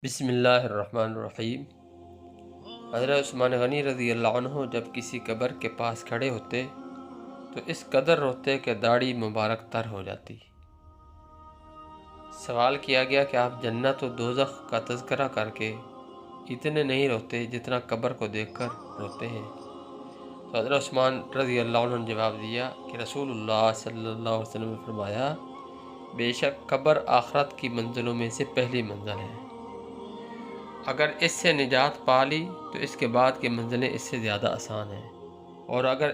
بسم اللہ الرحمن الرحیم۔ حضرت عثمان غنی رضی اللہ عنہ جب کسی قبر کے پاس کھڑے ہوتے تو اس قدر روتے کہ داڑھی مبارک تر ہو جاتی۔ سوال کیا گیا کہ آپ جنت و دوزخ کا تذکرہ کر کے اتنے نہیں روتے جتنا قبر کو دیکھ کر روتے ہیں؟ تو حضرت عثمان رضی اللہ عنہ نے جواب دیا کہ رسول اللہ صلی اللہ علیہ وسلم نے فرمایا، بے شک قبر آخرت کی منزلوں میں سے پہلی منزل ہے۔ اگر اس سے نجات پا لی تو اس کے بعد کی منزلیں اس سے زیادہ آسان ہیں، اور اگر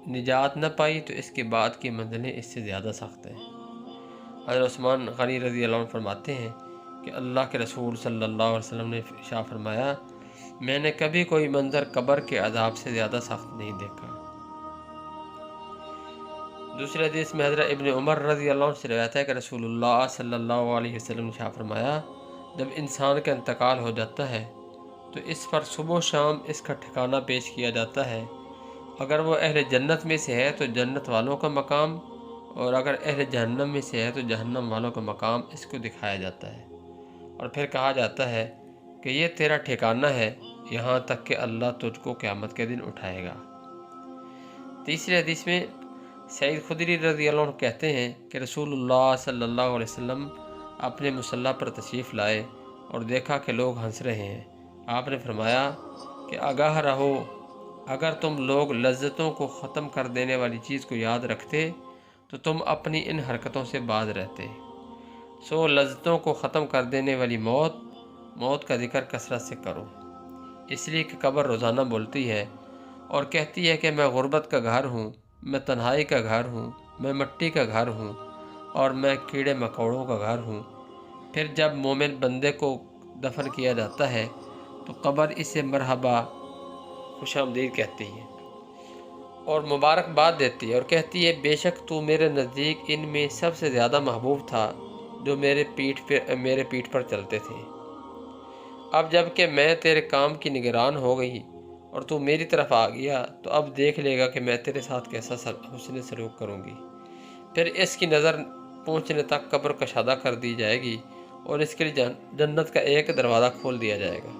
نجات نہ پائی تو اس کے بعد کی منزلیں اس سے زیادہ سخت ہیں۔ حضرت عثمان غنی رضی اللہ عنہ فرماتے ہیں کہ اللہ کے رسول صلی اللہ علیہ وسلم نے ارشاد فرمایا، میں نے کبھی کوئی منظر قبر کے عذاب سے زیادہ سخت نہیں دیکھا۔ دوسرے حدیث میں حضرت ابن عمر رضی اللہ عنہ سے روایت ہے کہ رسول اللہ صلی اللہ علیہ وسلم نے ارشاد فرمایا، جب انسان کا انتقال ہو جاتا ہے تو اس پر صبح و شام اس کا ٹھکانہ پیش کیا جاتا ہے۔ اگر وہ اہل جنت میں سے ہے تو جنت والوں کا مقام، اور اگر اہل جہنم میں سے ہے تو جہنم والوں کا مقام اس کو دکھایا جاتا ہے، اور پھر کہا جاتا ہے کہ یہ تیرا ٹھکانہ ہے یہاں تک کہ اللہ تجھ کو قیامت کے دن اٹھائے گا۔ تیسری حدیث میں سعید خدری رضی اللہ عنہ کہتے ہیں کہ رسول اللہ صلی اللہ علیہ وسلم اپنے مصلی پر تشریف لائے اور دیکھا کہ لوگ ہنس رہے ہیں۔ آپ نے فرمایا کہ آگاہ رہو، اگر تم لوگ لذتوں کو ختم کر دینے والی چیز کو یاد رکھتے تو تم اپنی ان حرکتوں سے باز رہتے۔ سو لذتوں کو ختم کر دینے والی موت کا ذکر کثرت سے کرو، اس لیے کہ قبر روزانہ بولتی ہے اور کہتی ہے کہ میں غربت کا گھر ہوں، میں تنہائی کا گھر ہوں، میں مٹی کا گھر ہوں، اور میں کیڑے مکوڑوں کا گھر ہوں۔ پھر جب مومن بندے کو دفن کیا جاتا ہے تو قبر اسے مرحبا، خوش آمدید کہتی ہے اور مبارکباد دیتی ہے اور کہتی ہے، بے شک تو میرے نزدیک ان میں سب سے زیادہ محبوب تھا جو میرے پیٹھ پر چلتے تھے۔ اب جب کہ میں تیرے کام کی نگران ہو گئی اور تو میری طرف آ گیا تو اب دیکھ لے گا کہ میں تیرے ساتھ کیسا حسن سلوک کروں گی۔ پھر اس کی نظر پہنچنے تک قبر کشادہ کر دی جائے گی اور اس کے لیے جنت کا ایک دروازہ کھول دیا جائے گا۔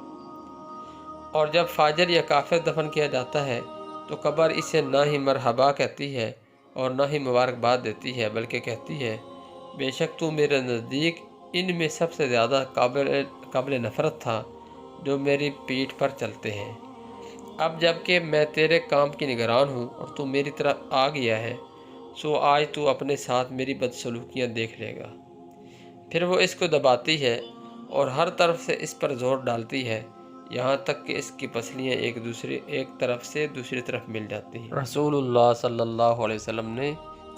اور جب فاجر یا کافر دفن کیا جاتا ہے تو قبر اسے نہ ہی مرحبا کہتی ہے اور نہ ہی مبارکباد دیتی ہے، بلکہ کہتی ہے، بے شک تو میرے نزدیک ان میں سب سے زیادہ قابل نفرت تھا جو میری پیٹھ پر چلتے ہیں۔ اب جب کہ میں تیرے کام کی نگران ہوں اور تو میری طرف آ گیا ہے، سو آج تو اپنے ساتھ میری بدسلوکیاں دیکھ لے گا۔ پھر وہ اس کو دباتی ہے اور ہر طرف سے اس پر زور ڈالتی ہے، یہاں تک کہ اس کی پسلیاں ایک طرف سے دوسری طرف مل جاتی ہیں۔ رسول اللہ صلی اللہ علیہ وسلم نے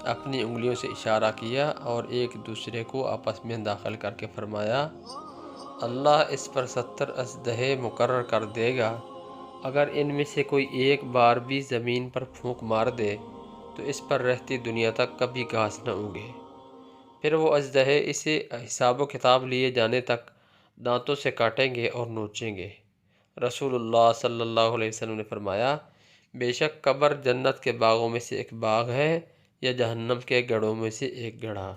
اپنی انگلیوں سے اشارہ کیا اور ایک دوسرے کو آپس میں داخل کر کے فرمایا، اللہ اس پر 70 اژدہے مقرر کر دے گا، اگر ان میں سے کوئی ایک بار بھی زمین پر پھونک مار دے تو اس پر رہتی دنیا تک کبھی گھاس نہ اگے۔ پھر وہ اژدہے اسے حساب و کتاب لیے جانے تک دانتوں سے کاٹیں گے اور نوچیں گے۔ رسول اللہ صلی اللہ علیہ وسلم نے فرمایا، بے شک قبر جنت کے باغوں میں سے ایک باغ ہے یا جہنم کے گڑھوں میں سے ایک گڑھا۔